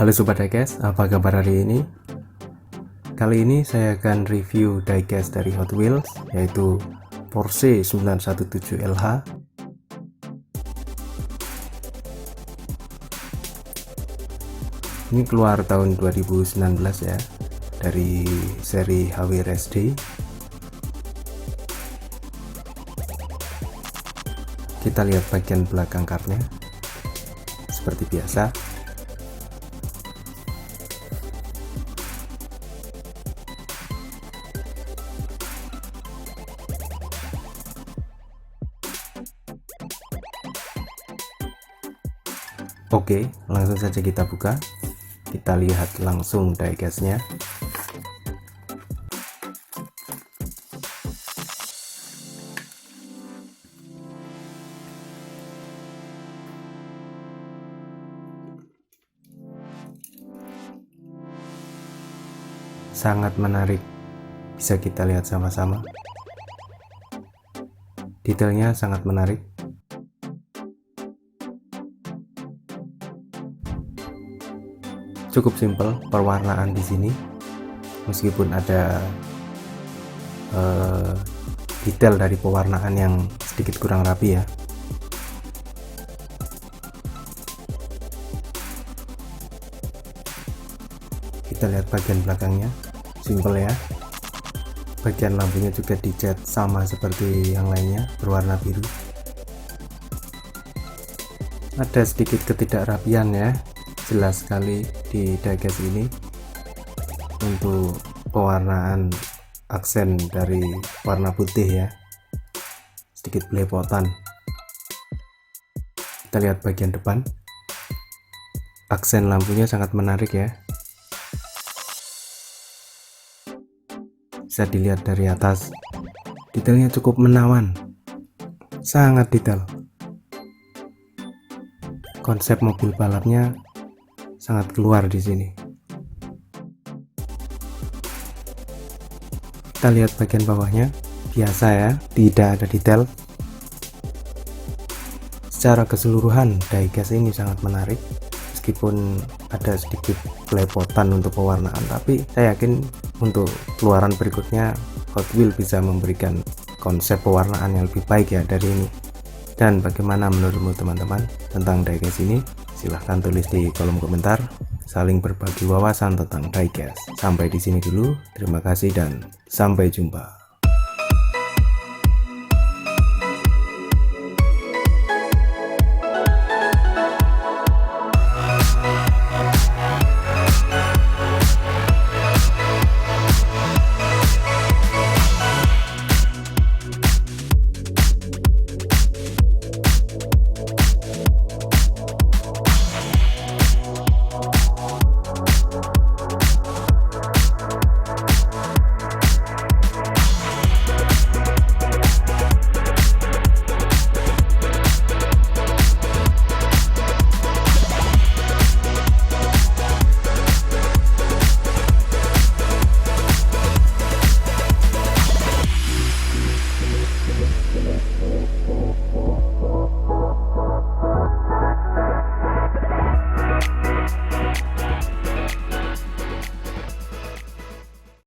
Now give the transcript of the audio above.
Halo Sobat Diecast, apa kabar hari ini? Kali ini saya akan review diecast dari Hot Wheels, yaitu Porsche 917 LH. Ini keluar tahun 2019 ya, dari seri HWRSD. Kita lihat bagian belakang cardnya. Seperti biasa, oke, langsung saja kita buka. Kita lihat langsung diecastnya. Sangat menarik, bisa kita lihat sama-sama. Detailnya sangat menarik. Cukup simpel perwarnaan di sini, meskipun ada detail dari pewarnaan yang sedikit kurang rapi ya. Kita lihat bagian belakangnya, simple ya. Bagian lampunya juga dicat sama seperti yang lainnya, berwarna biru. Ada sedikit ketidakrapian ya, jelas sekali di diecast ini untuk pewarnaan aksen dari warna putih ya, sedikit belepotan. Kita lihat bagian depan, aksen lampunya sangat menarik ya, bisa dilihat dari atas. Detailnya cukup menawan, sangat detail. Konsep mobil balapnya sangat keluar di sini. Kita lihat bagian bawahnya, biasa ya, tidak ada detail. Secara keseluruhan diecast ini sangat menarik, meskipun ada sedikit kelepotan untuk pewarnaan, tapi saya yakin untuk keluaran berikutnya Hot Wheels bisa memberikan konsep pewarnaan yang lebih baik ya dari ini. Dan bagaimana menurutmu teman-teman tentang diecast ini? Silahkan tulis di kolom komentar. Saling berbagi wawasan tentang diecast. Sampai di sini dulu. Terima kasih dan sampai jumpa.